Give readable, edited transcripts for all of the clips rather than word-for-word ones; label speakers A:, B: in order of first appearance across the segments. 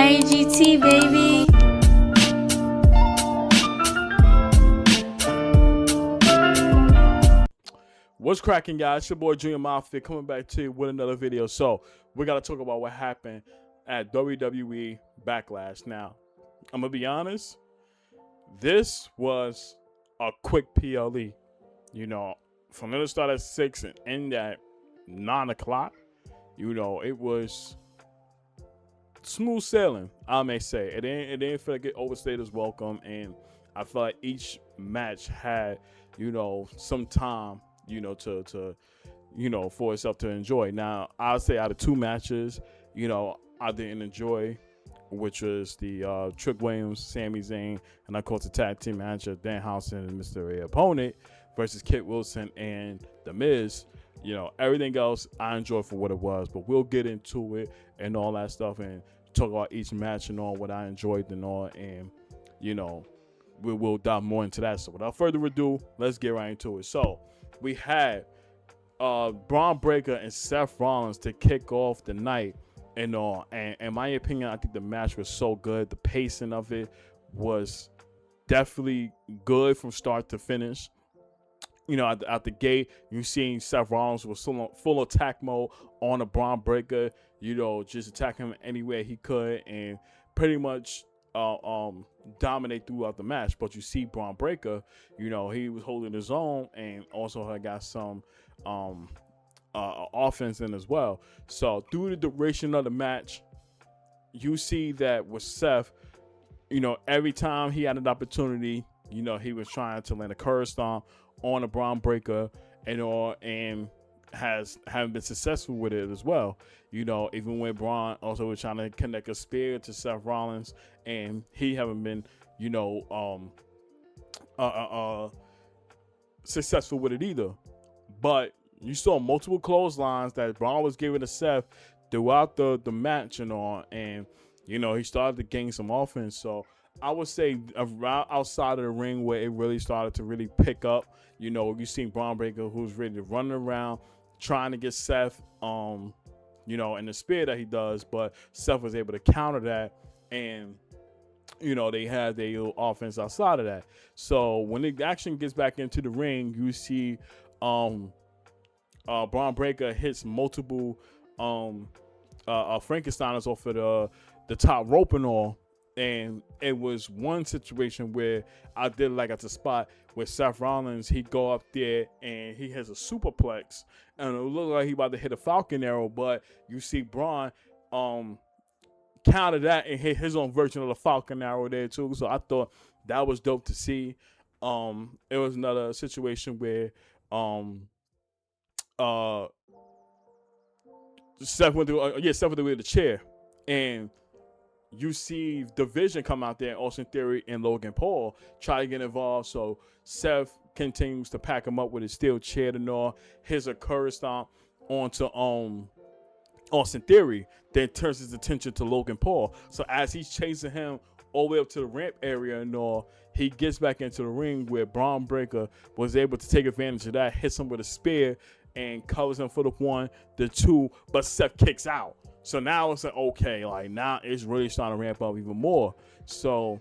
A: IGT, baby.
B: What's cracking, guys? It's your boy Junior Mafia coming back to you with another video. So we got to talk about what happened at WWE Backlash. Now, I'm gonna be honest. This was a quick PLE. You know, from the start at 6 and end at 9 o'clock. You know, it was smooth sailing, I may say. It didn't feel like it overstayed its welcome, and I felt like each match had, you know, some time, you know, to you know, for itself to enjoy. Now, I'll say out of two matches, you know, I didn't enjoy, which was the Trick Williams, Sami Zayn, and of course the tag team manager Dan Housen and Mystery Opponent versus Kit Wilson and The Miz. You know, everything else I enjoyed for what it was, but we'll get into it and all that stuff and talk about each match and all what I enjoyed and all, and you know, we'll dive more into that. So without further ado, let's get right into it. So we had Braun Breaker and Seth Rollins to kick off the night and all, and in my opinion, I think the match was so good. The pacing of it was definitely good from start to finish. You know, at the gate, you seen Seth Rollins was full attack mode on a Braun Breaker. You know, just attack him anywhere he could and pretty much dominate throughout the match. But you see Braun Breaker, you know, he was holding his own and also had got some offense in as well. So through the duration of the match, you see that with Seth, you know, every time he had an opportunity, you know, he was trying to land a curve stomp on a Braun Breaker and all, and haven't been successful with it as well. You know, even when Braun also was trying to connect a spear to Seth Rollins, and he haven't been, you know, successful with it either. But you saw multiple clotheslines that Braun was giving to Seth throughout the match and all, and you know, he started to gain some offense. So I would say around outside of the ring where it really started to really pick up, you know, you seen Braun Breaker who's ready to run around trying to get Seth, you know, in the spear that he does, but Seth was able to counter that, and you know, they had their little offense outside of that. So when the action gets back into the ring, you see Braun Breaker hits multiple Frankensteiners off of the top rope and all. And it was one situation where I did like at the spot where Seth Rollins, he go up there and he has a superplex, and it looked like he about to hit a Falcon Arrow, but you see Braun counter that and hit his own version of the Falcon Arrow there too. So I thought that was dope to see. It was another situation where Seth went through the chair, and you see Division come out there, Austin Theory and Logan Paul try to get involved. So Seth continues to pack him up with his steel chair and all. Here's a curve stomp onto Austin Theory, then turns his attention to Logan Paul. So as he's chasing him all the way up to the ramp area and all, he gets back into the ring where Braun Breaker was able to take advantage of that, hits him with a spear, and covers him for the 1, the 2, but Seth kicks out. So now it's like, okay, like now it's really starting to ramp up even more. So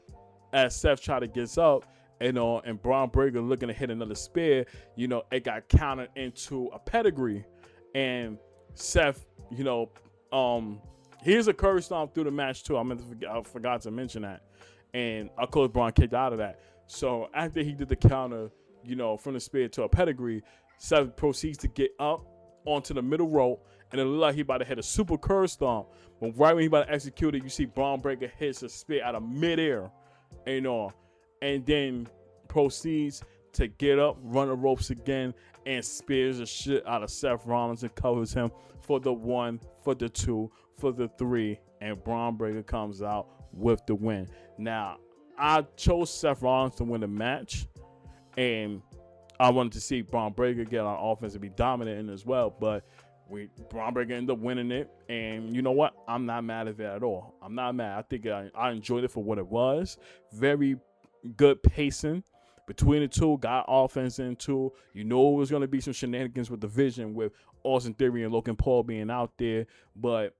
B: as Seth tried to get up, and Braun Breaker looking to hit another spear, you know, it got countered into a pedigree. And Seth, you know, here's a curve stomp through the match too. I forgot to mention that. And of course Braun kicked out of that. So after he did the counter, you know, from the spear to a pedigree, Seth proceeds to get up onto the middle rope, and it looked like he about to hit a super curve stomp. But right when he about to execute it, you see Braun Breaker hits a spear out of midair, you know, and then proceeds to get up, run the ropes again, and spears the shit out of Seth Rollins and covers him for the 1, for the 2, for the 3, and Braun Breaker comes out with the win. Now, I chose Seth Rollins to win the match, and I wanted to see Braun Breaker get on offense and be dominant in as well, but Braun Breaker ended up winning it, and you know what? I'm not mad at it at all. I'm not mad. I think I enjoyed it for what it was. Very good pacing between the two, got offense in too. You know it was going to be some shenanigans with Division with Austin Theory and Logan Paul being out there, but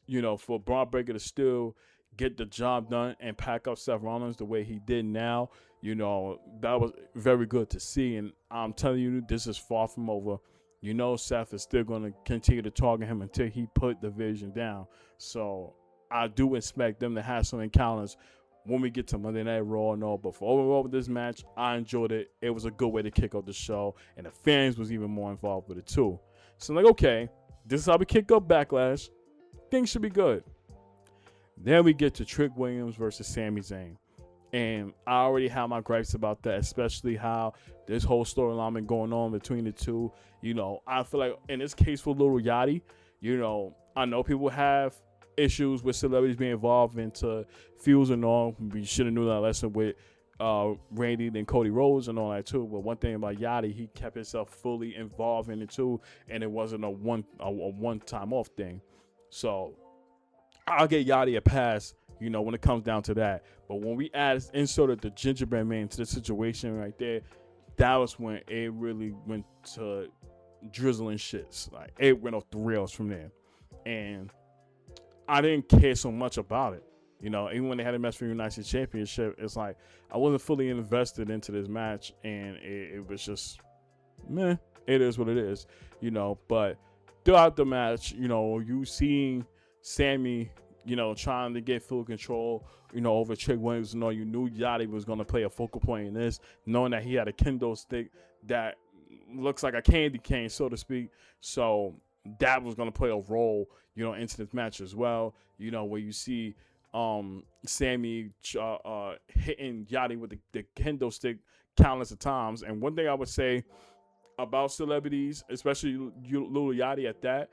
B: you know, for Braun Breaker to still get the job done and pack up Seth Rollins the way he did now, that was very good to see. And I'm telling you, this is far from over. Seth is still going to continue to target him until he put the division down. So I do expect them to have some encounters when we get to Monday Night Raw and all. But for overall with this match, I enjoyed it. It was a good way to kick off the show, and the fans was even more involved with it too. So I'm like, okay, this is how we kick up Backlash. Things should be good. Then we get to Trick Williams versus Sami Zayn. And I already have my gripes about that, especially how this whole storyline been going on between the two. I feel like in this case for Lil Yachty, I know people have issues with celebrities being involved into feuds and all. We should have knew that lesson with Randy and Cody Rhodes and all that too. But one thing about Yachty, he kept himself fully involved in it too, and it wasn't a one-time off thing. So I'll get Yachty a pass, when it comes down to that. But when we inserted the Gingerbread Man to the situation right there, that was when it really went to drizzling shits. Like, it went off the rails from there. And I didn't care so much about it. Even when they had a match for the United States Championship, it's like I wasn't fully invested into this match, and it was just, meh. It is what it is, But throughout the match, you seeing Sammy, trying to get full control, over Trick Williams. You knew Yachty was going to play a focal point in this, knowing that he had a kendo stick that looks like a candy cane, so to speak. So that was going to play a role, into this match as well. Where you see Sammy hitting Yachty with the kendo stick countless of times. And one thing I would say about celebrities, especially Lil Yachty at that,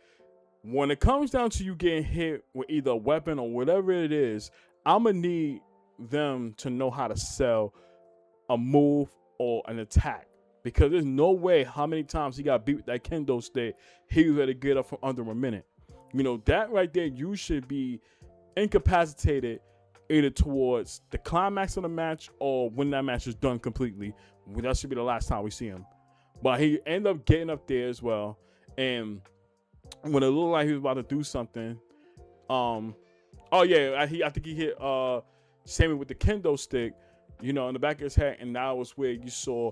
B: when it comes down to you getting hit with either a weapon or whatever it is, I'm going to need them to know how to sell a move or an attack. Because there's no way how many times he got beat with that kendo stick, he was ready to get up for under a minute. That right there, you should be incapacitated either towards the climax of the match or when that match is done completely. That should be the last time we see him. But he ended up getting up there as well. And when it looked like he was about to do something, I think he hit Sammy with the kendo stick, in the back of his head, and that was where you saw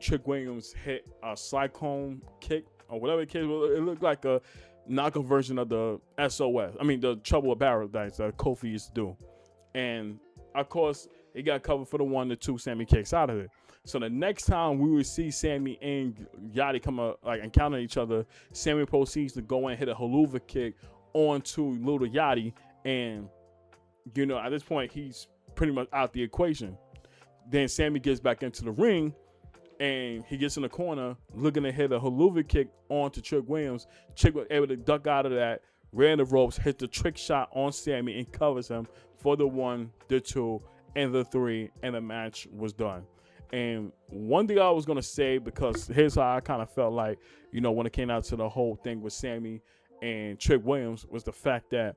B: Trick Williams hit a cyclone kick or whatever it was. It looked like a knockoff version of the SOS. I mean, the Trouble with Paradise that Kofi used to do. And of course, he got covered for the 1-2 Sammy kicks out of it. So the next time we would see Sammy and Yachty encounter each other, Sammy proceeds to go and hit a haluva kick onto Lil Yachty, and at this point he's pretty much out the equation. Then Sammy gets back into the ring, and he gets in the corner looking to hit a haluva kick onto Trick Williams. Trick was able to duck out of that, ran the ropes, hit the trick shot on Sammy, and covers him for the 1, the 2, and the 3, and the match was done. And one thing I was going to say, because here's how I kind of felt like, when it came out to the whole thing with Sammy and Trick Williams, was the fact that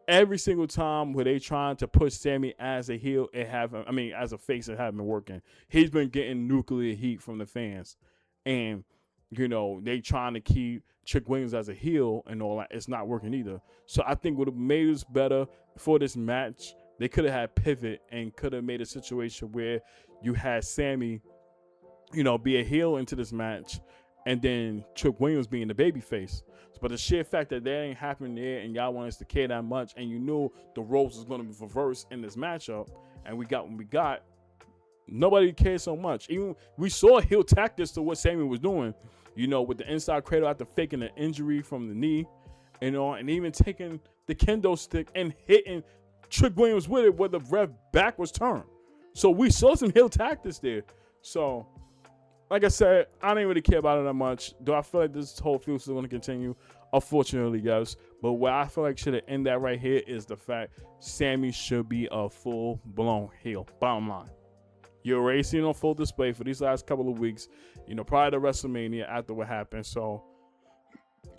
B: every single time where they trying to push Sammy as a heel, as a face, it haven't been working. He's been getting nuclear heat from the fans. And, they trying to keep Trick Williams as a heel and all that. It's not working either. So I think would have made us better for this match. They could have had pivot and could have made a situation where you had Sammy, be a heel into this match, and then Trick Williams being the babyface. But the sheer fact that ain't happening there, and y'all want us to care that much, and you knew the roles was going to be reversed in this matchup, and we got what we got, nobody cared so much. Even we saw heel tactics to what Sammy was doing, with the inside cradle after faking the injury from the knee, and even taking the kendo stick and hitting Trick Williams with it where the ref back was turned. So we saw some heel tactics there. So, like I said, I didn't really care about it that much. Do I feel like this whole feud is going to continue? Unfortunately, yes. But what I feel like should have ended that right here is the fact Sammy should be a full-blown heel. Bottom line. You're already seen on full display for these last couple of weeks, prior to WrestleMania, after what happened. So,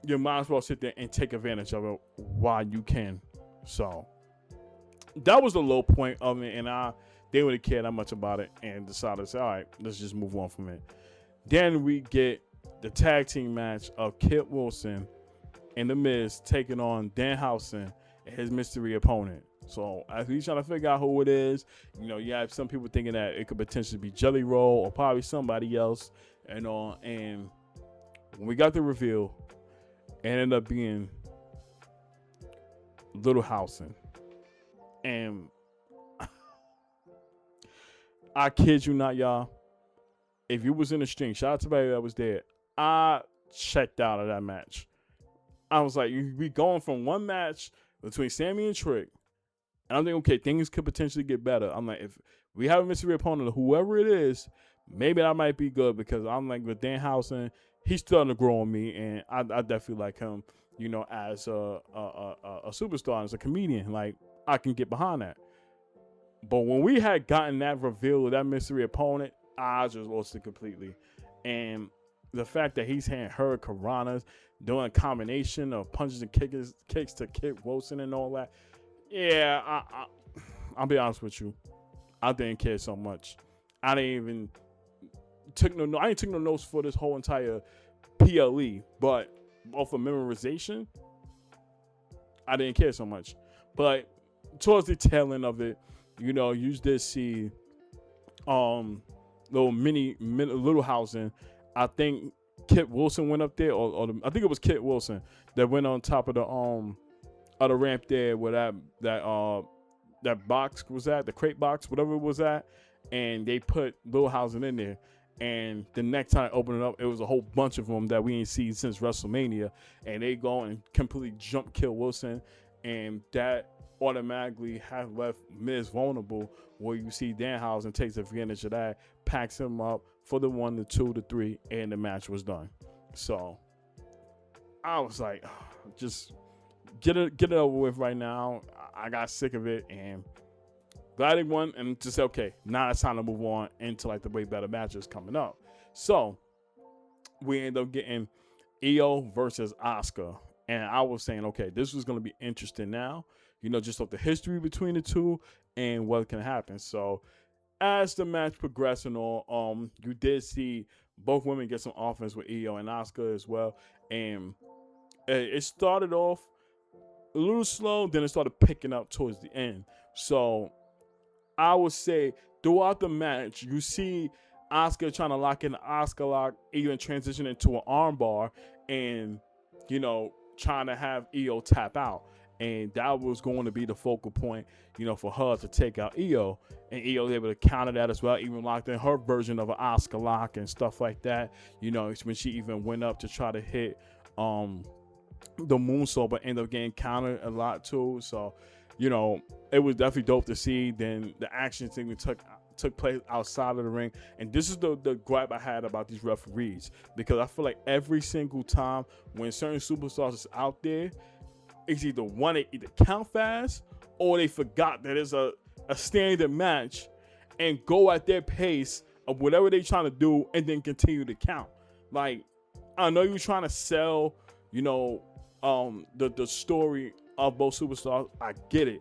B: you might as well sit there and take advantage of it while you can. So, that was the low point of it, and I didn't really care that much about it and decided to say, all right, let's just move on from it. Then we get the tag team match of Kit Wilson and The Miz taking on Danhausen his mystery opponent. So as he's trying to figure out who it is, you have some people thinking that it could potentially be Jelly Roll or probably somebody else and all. And when we got the reveal, it ended up being Little Housen. And I kid you not, y'all. If you was in the stream, shout out to everybody that was there. I checked out of that match. I was like, we going from one match between Sammy and Trick. And I'm thinking, okay, things could potentially get better. I'm like, if we have a mystery opponent, whoever it is, maybe that might be good because I'm like, with Danhausen, he's starting to grow on me. And I definitely like him, as a superstar, as a comedian. Like, I can get behind that. But when we had gotten that reveal of that mystery opponent, I just lost it completely. And the fact that he's had Hurricanranas, doing a combination of punches and kicks to Kit Wilson and all that. Yeah, I'll be honest with you. I didn't care so much. I didn't take no notes for this whole entire PLE, but off of memorization, I didn't care so much. But towards the tail end of it, you did see Little Housen. I think Kit Wilson went up there, I think it was Kit Wilson that went on top of the ramp there where that box was at, the crate box, whatever it was at, and they put Little Housen in there. And the next time I opened it up, it was a whole bunch of them that we ain't seen since WrestleMania, and they go and completely jump kill Wilson, and that automatically has left Miz vulnerable, where you see Danhausen takes advantage of that, packs him up for the 1, the 2, the 3, and the match was done. So I was like, just get it over with right now. I got sick of it and glad they won, and just said, okay, now it's time to move on into like the way better matches coming up. So we end up getting Io versus Asuka, and I was saying, okay, this was going to be interesting now, just of the history between the two and what can happen. So as the match progressed and all, you did see both women get some offense with Io and Asuka as well, and it started off a little slow, then it started picking up towards the end. So I would say throughout the match, you see Asuka trying to lock in the Asuka lock, even transition into an armbar, and trying to have Io tap out. And that was going to be the focal point, for her to take out Io. And Io was able to counter that as well, even locked in her version of an Asuka lock and stuff like that. When she even went up to try to hit the moonsault, but ended up getting countered a lot too. So, it was definitely dope to see. Then the action thing took place outside of the ring, and this is the gripe I had about these referees, because I feel like every single time when certain superstars is out there, it's either one, they either count fast, or they forgot that it's a standard match and go at their pace of whatever they're trying to do and then continue to count. Like, I know you're trying to sell, the story of both superstars. I get it.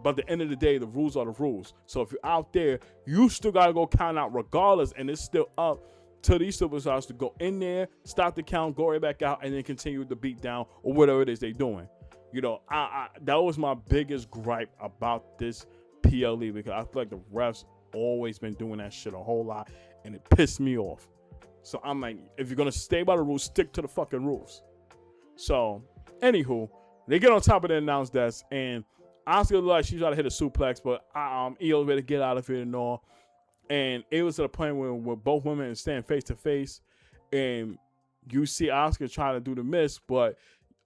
B: But at the end of the day, the rules are the rules. So if you're out there, you still got to go count out regardless, and it's still up to these superstars to go in there, stop the count, go right back out, and then continue the beat down or whatever it is they're doing. That was my biggest gripe about this PLE, because I feel like the refs always been doing that shit a whole lot, and it pissed me off. So I'm like, if you're going to stay by the rules, stick to the fucking rules. So, anywho, they get on top of the announce desk, and Asuka looked like she tried to hit a suplex, but Io ready to get out of it and all. And it was to the point where both women stand face to face, and you see Asuka trying to do the miss, but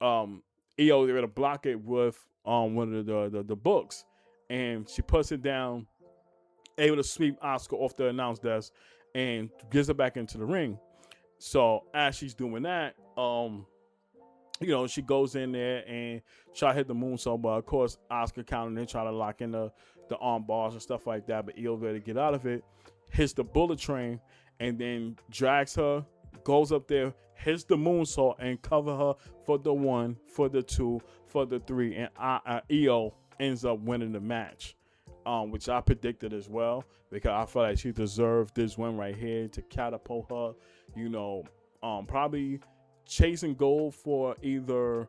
B: Io was able to block it with one of the books, and she puts it down, able to sweep Asuka off the announce desk and gets her back into the ring. So as she's doing that, she goes in there and try to hit the moonsault, but of course Asuka countered and try to lock in the arm bars and stuff like that, but Io ready to get out of it, hits the bullet train, and then drags her, goes up there, hits the moonsault, and cover her for the 1, for the 2, for the 3, and Io ends up winning the match, which I predicted as well, because I felt like she deserved this win right here to catapult her, probably chasing gold for either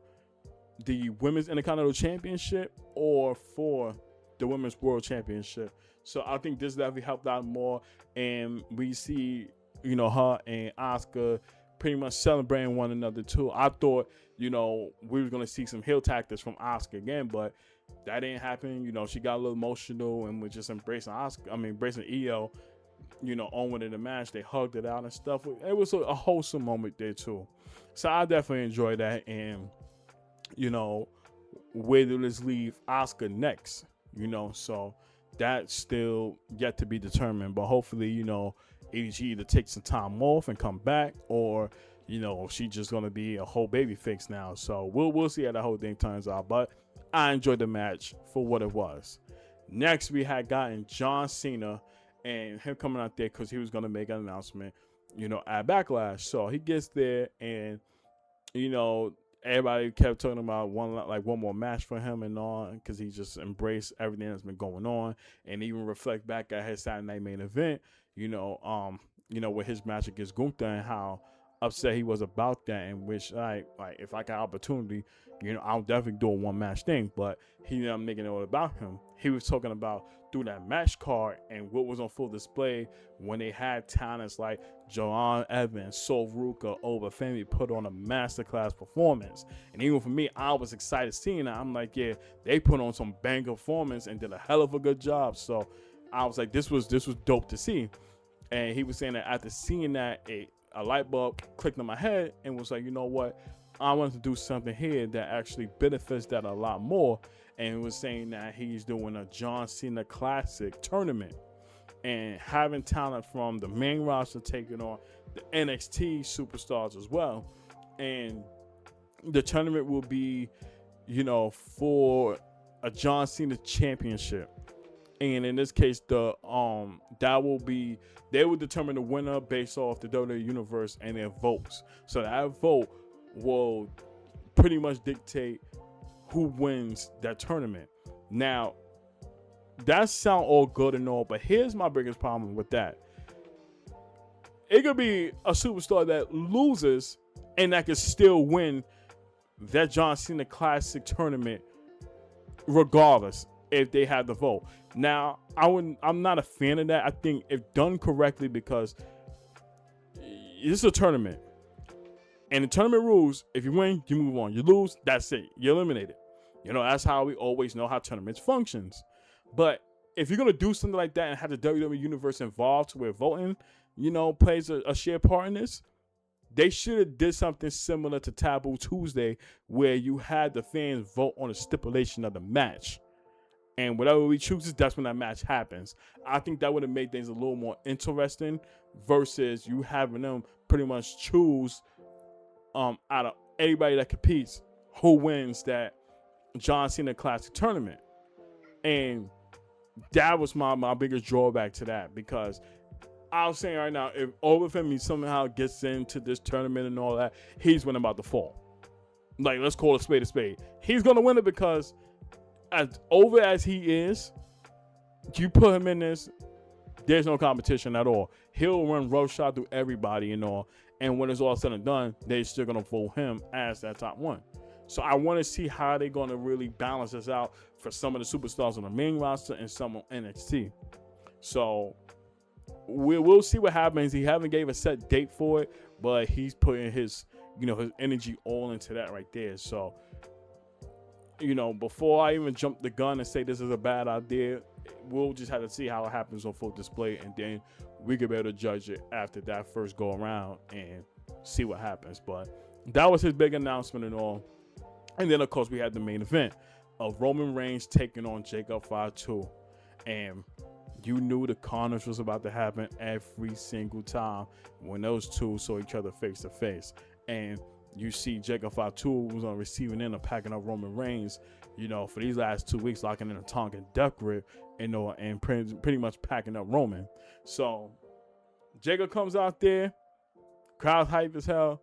B: the Women's Intercontinental Championship or for the Women's World Championship. So I think this definitely helped out more. And we see, her and Asuka pretty much celebrating one another too. I thought, we were going to see some heel tactics from Asuka again, but that didn't happen. She got a little emotional and was just embracing embracing Io, on winning the match. They hugged it out and stuff. It was a wholesome moment there too. So I definitely enjoyed that. And, where do this leave Asuka next? So that's still yet to be determined. But hopefully, AEG either take some time off and come back, or she's just gonna be a whole baby face now. So we'll see how the whole thing turns out. But I enjoyed the match for what it was. Next, we had gotten John Cena and him coming out there because he was gonna make an announcement, at Backlash. So he gets there and everybody kept talking about one more match for him and all, because he just embraced everything that's been going on, and even reflect back at his Saturday Night Main Event, with his match against Gunther and how upset he was about that, and wish if I got opportunity, I'll definitely do a one match thing. But he ended up making it all about him. He was talking about through that match card and what was on full display when they had talents like Joanne Evans, Sol Ruka, Oba Femi put on a masterclass performance. And even for me, I was excited seeing that. I'm like, yeah, they put on some bang performance and did a hell of a good job. So I was like, this was dope to see. And he was saying that after seeing that, a light bulb clicked in my head and was like, you know what? I wanted to do something here that actually benefits that a lot more. And he was saying that he's doing a John Cena Classic tournament and having talent from the main roster taking on the NXT superstars as well. And the tournament will be, for a John Cena championship. And in this case, they will determine the winner based off the WWE Universe and their votes. So that vote will pretty much dictate who wins that tournament. Now, that sound all good and all, but here's my biggest problem with that. It could be a superstar that loses and that could still win that John Cena Classic tournament regardless if they have the vote. Now, I'm not a fan of that. I think if done correctly, because this is a tournament. And the tournament rules, if you win, you move on. You lose, that's it. You're eliminated. That's how we always know how tournaments functions. But if you're going to do something like that and have the WWE Universe involved to where voting, plays a shared part in this, they should have did something similar to Taboo Tuesday, where you had the fans vote on the stipulation of the match. And whatever we choose, that's when that match happens. I think that would have made things a little more interesting versus you having them pretty much choose out of anybody that competes who wins that John Cena Classic tournament. And that was my biggest drawback to that, because I was saying right now, if Overfemi somehow gets into this tournament and all that, he's winning about to fall. Like, let's call a spade a spade. He's going to win it because as over as he is, you put him in this, there's no competition at all. He'll run roughshod through everybody and all. And when it's all said and done, they're still going to vote him as that top one. So I want to see how they're going to really balance this out for some of the superstars on the main roster and some on NXT. So we'll see what happens. He haven't gave a set date for it, but he's putting his energy all into that right there. So, before I even jump the gun and say this is a bad idea, we'll just have to see how it happens on full display, and then we could be able to judge it after that first go around and see what happens. But that was his big announcement and all. And then, of course, we had the main event of Roman Reigns taking on Jacob Fatu. And you knew the carnage was about to happen every single time when those two saw each other face to face. And you see Jacob Fatu was on receiving end of packing up Roman Reigns, for these last 2 weeks, locking in a Tongan death grip, and pretty much packing up Roman. So Jacob comes out there, crowd hype as hell.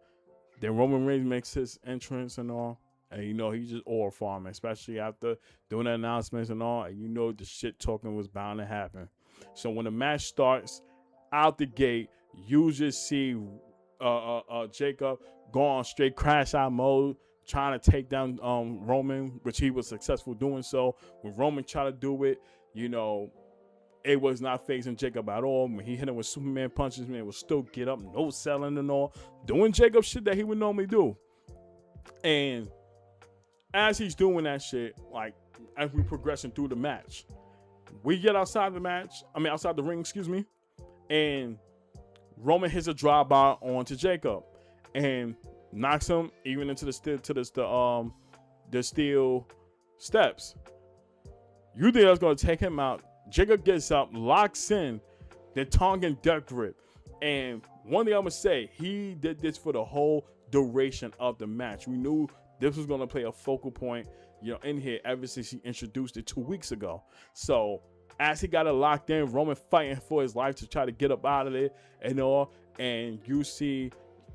B: Then Roman Reigns makes his entrance and all. And he's just all farming, especially after doing the announcements and all. And the shit talking was bound to happen. So when the match starts, out the gate, you just see Jacob go on straight crash out mode, trying to take down Roman, which he was successful doing so. When Roman tried to do it, it was not facing Jacob at all. When he hit him with Superman punches, man, would still get up, no selling and all, doing Jacob shit that he would normally do. And as he's doing that shit, like as we progressing through the match, we get outside the ring, and Roman hits a drive-by onto Jacob and knocks him even into the steel steps. You think that's gonna take him out? Jacob gets up, locks in the Tongan death grip, and one thing I'm gonna say, he did this for the whole duration of the match. We knew this was gonna play a focal point, in here ever since he introduced it 2 weeks ago. So as he got it locked in, Roman fighting for his life to try to get up out of it and all, and you see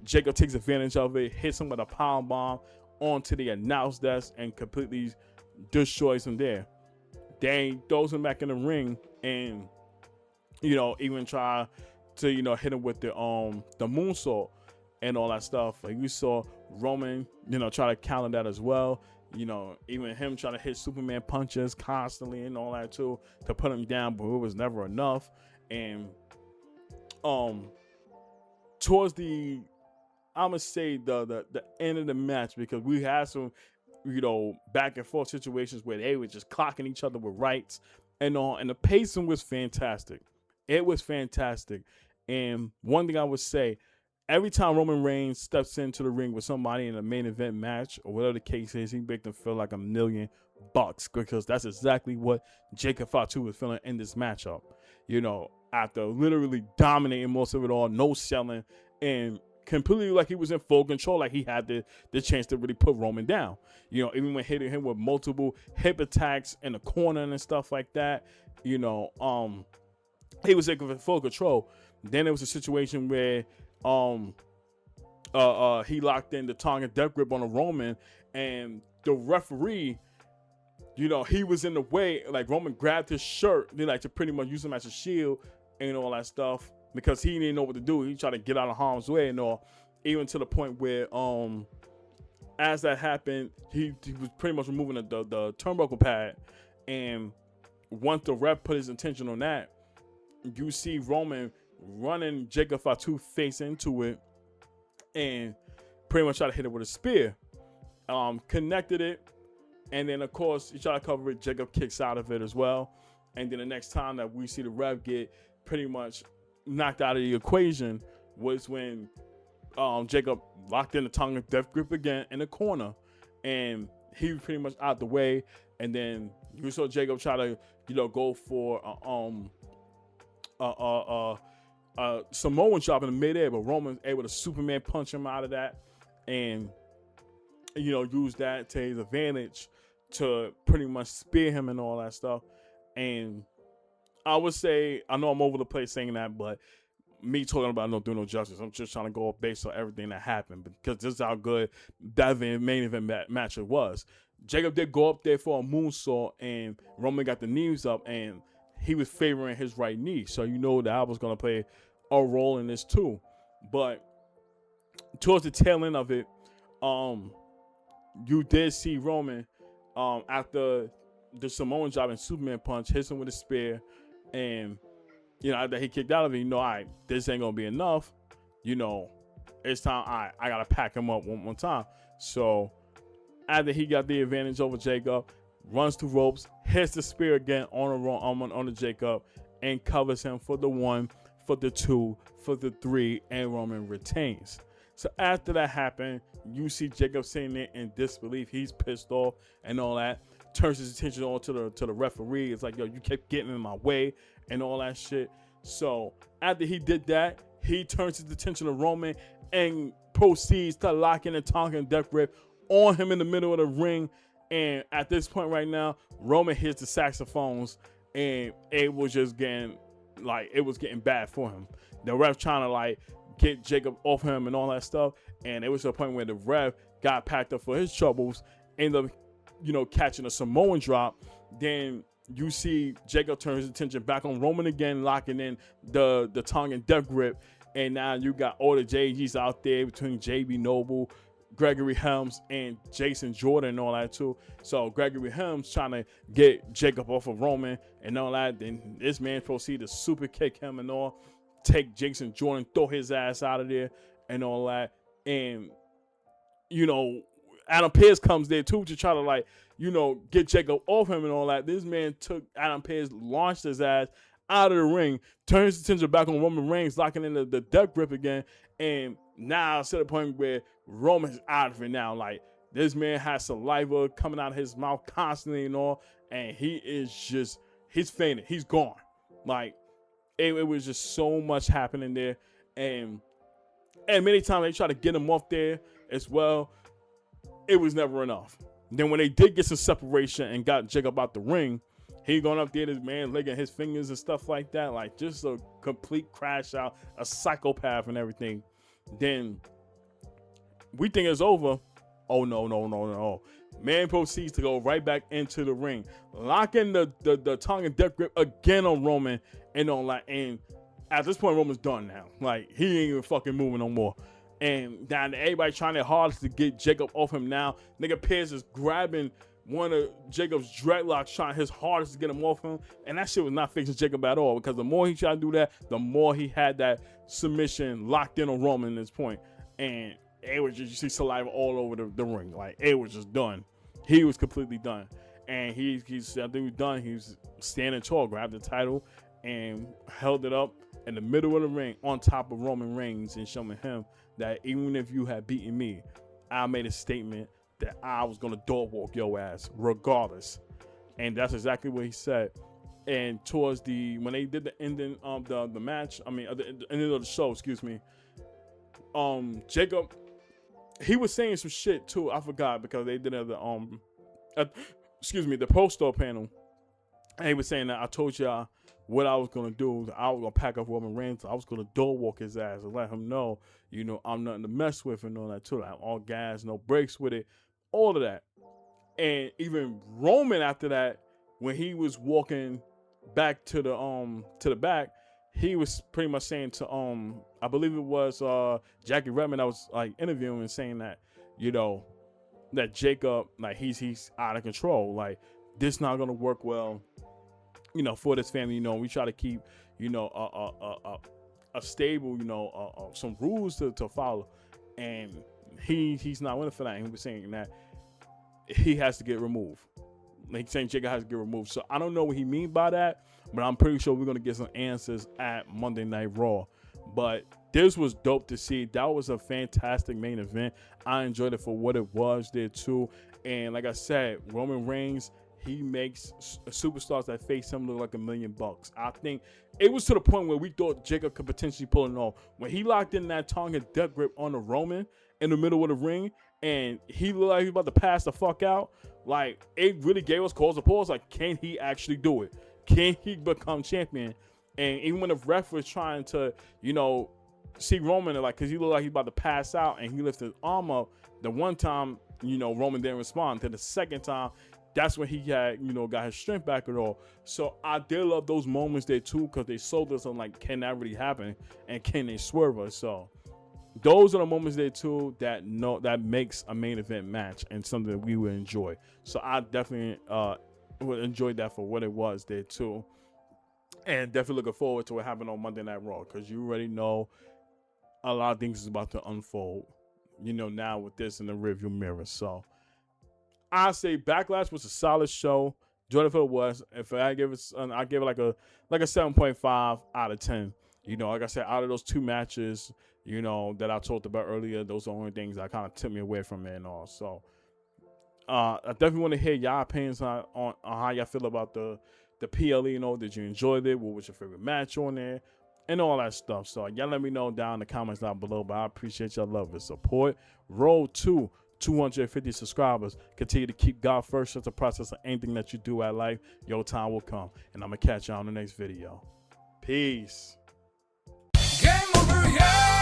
B: Jacob takes advantage of it, hits him with a power bomb onto the announce desk and completely destroys him there. Then he throws him back in the ring and, even try to, hit him with the moonsault and all that stuff. Like you saw Roman, try to counter that as well. Even him trying to hit Superman punches constantly and all that too to put him down, but it was never enough. And towards the, I'm gonna say the end of the match, because we had some back and forth situations where they were just clocking each other with rights and all, and the pacing was fantastic. It was fantastic. And one thing I would say, every time Roman Reigns steps into the ring with somebody in a main event match or whatever the case is, he makes them feel like $1 million, because that's exactly what Jacob Fatu was feeling in this matchup. After literally dominating most of it all, no selling, and completely like he was in full control, like he had the chance to really put Roman down. Even when hitting him with multiple hip attacks in the corner and stuff like that, he was in full control. Then there was a situation where he locked in the Tongan death grip on a Roman, and the referee, he was in the way. Like Roman grabbed his shirt, they like to pretty much use him as a shield and all that stuff, because he didn't know what to do. He tried to get out of harm's way and all, even to the point where as that happened, he was pretty much removing the turnbuckle pad, and once the ref put his attention on that, you see Roman running Jacob Fatu face into it and pretty much try to hit it with a spear. Connected it, and then of course he tried to cover it. Jacob kicks out of it as well, and then the next time that we see the ref get pretty much knocked out of the equation was when Jacob locked in the Tongan death grip again in the corner, and he was pretty much out the way. And then you saw Jacob try to go for Samoan chop in the midair, but Roman was able to Superman punch him out of that, and use that to his advantage to pretty much spear him and all that stuff. And I would say, I know I'm over the place saying that, but me talking about don't do no justice. I'm just trying to go based on everything that happened, because this is how good that main event match it was. Jacob did go up there for a moonsault, and Roman got the knees up, and he was favoring his right knee. So that I was going to play a role in this too. But towards the tail end of it, you did see Roman, after the Samoan drop and Superman punch, hits him with a spear, and after he kicked out of it, all right, this ain't gonna be enough. It's time. I gotta pack him up one more time. So after he got the advantage over Jacob, runs to ropes, hits the spear again on the Jacob, and covers him for the 1, for the 2, for the 3, and Roman retains. So after that happened, you see Jacob sitting there in disbelief. He's pissed off and all that. Turns his attention on to the referee. It's like, yo, you kept getting in my way and all that shit. So after he did that, he turns his attention to Roman and proceeds to lock in a Tongan death grip on him in the middle of the ring. And at this point right now, Roman hits the saxophones, and it was just getting bad for him. The ref trying to get Jacob off him and all that stuff, and it was to a point where the ref got packed up for his troubles, ended up catching a Samoan drop. Then you see Jacob turn his attention back on Roman again, locking in the Tongan death grip, and now you got all the JGs out there between JB Noble, Gregory Helms and Jason Jordan and all that too. So Gregory Helms trying to get Jacob off of Roman and all that. Then this man proceeded to super kick him and all, take Jason Jordan, throw his ass out of there and all that. And, you know, Adam Pearce comes there too to try to, like, you know, get Jacob off him and all that. This man took Adam Pearce, launched his ass out of the ring, turns his attention back on Roman Reigns, locking in the death grip again. And now it's to the point where Roman's out of it now. Like, this man has saliva coming out of his mouth constantly and all. And he's fainted. He's gone. Like, it was just so much happening there. And many times they try to get him off there as well. It was never enough. Then when they did get some separation and got Jacob out the ring, he going up there, this man licking his fingers and stuff like that. Like, just a complete crash out, a psychopath and everything. Then we think it's over. Oh, no. Man proceeds to go right back into the ring, locking the tongue and death grip again on Roman and all that. And at this point, Roman's done now. Like, he ain't even fucking moving no more. And now everybody trying their hardest to get Jacob off him now. Nigga Pearce is grabbing one of Jacob's dreadlocks, trying his hardest to get him off him. And that shit was not fixing Jacob at all, because the more he tried to do that, the more he had that submission locked in on Roman at this point. And it was just, you see saliva all over the ring. Like, it was just done. He was completely done. And he's after he was done, he was standing tall, grabbed the title, and held it up in the middle of the ring on top of Roman Reigns and showing him that even if you had beaten me, I made a statement that I was going to dog walk your ass regardless. And that's exactly what he said. And towards when they did the ending of the match, the ending of the show, excuse me, Jacob, he was saying some shit too. I forgot, because they did the post-store panel. And he was saying that I told y'all what I was going to do. I was going to pack up Roman Reigns. I was going to dog walk his ass and let him know, you know, I'm nothing to mess with and all that too. Like, all gas, no breaks with it, all of that. And even Roman, after that, when he was walking back to the back, he was pretty much saying to I believe it was Jackie Redmond that was like interviewing and saying that, you know, that Jacob, like, he's out of control. Like, this not gonna work well, you know, for this family. You know, we try to keep, you know, a stable, you know, some rules to follow, and he's not willing for that. And he was saying that he has to get removed. Like, he's saying Jacob has to get removed. So I don't know what he mean by that, but I'm pretty sure we're gonna get some answers at Monday Night Raw. But this was dope to see. That was a fantastic main event. I enjoyed it for what it was there too. And like I said, Roman Reigns, he makes superstars that face him look like $1 million. I think it was to the point where we thought Jacob could potentially pull it off. When he locked in that tongue and death grip on the Roman in the middle of the ring, and he looked like he was about to pass the fuck out, like, it really gave us cause to pause. Like, can he actually do it? Can he become champion? And even when the ref was trying to, you know, see Roman, like, because he looked like he was about to pass out, and he lifted his arm up, the one time, you know, Roman didn't respond. To the second time, that's when he had, you know, got his strength back at all. So I did love those moments there too, because they sold us on, like, can that really happen, and can they swerve us? So those are the moments there too that makes a main event match and something that we would enjoy. So I definitely would enjoy that for what it was there too, and definitely looking forward to what happened on Monday Night Raw, because you already know a lot of things is about to unfold, you know, now with this in the rearview mirror. So I say Backlash was a solid show. Enjoyed it for it was. If I give it, I give it like a 7.5 out of 10. You know, like I said, out of those two matches, you know, that I talked about earlier, those are the only things that kind of took me away from it and all. So I definitely want to hear y'all opinions on how y'all feel about the PLE. You know, did you enjoy it? What was your favorite match on there? And all that stuff. So y'all let me know down in the comments down below. But I appreciate y'all love and support. Roll to 250 subscribers. Continue to keep God first. It's a process of anything that you do at life. Your time will come. And I'm going to catch y'all on the next video. Peace.
C: Game over, yeah!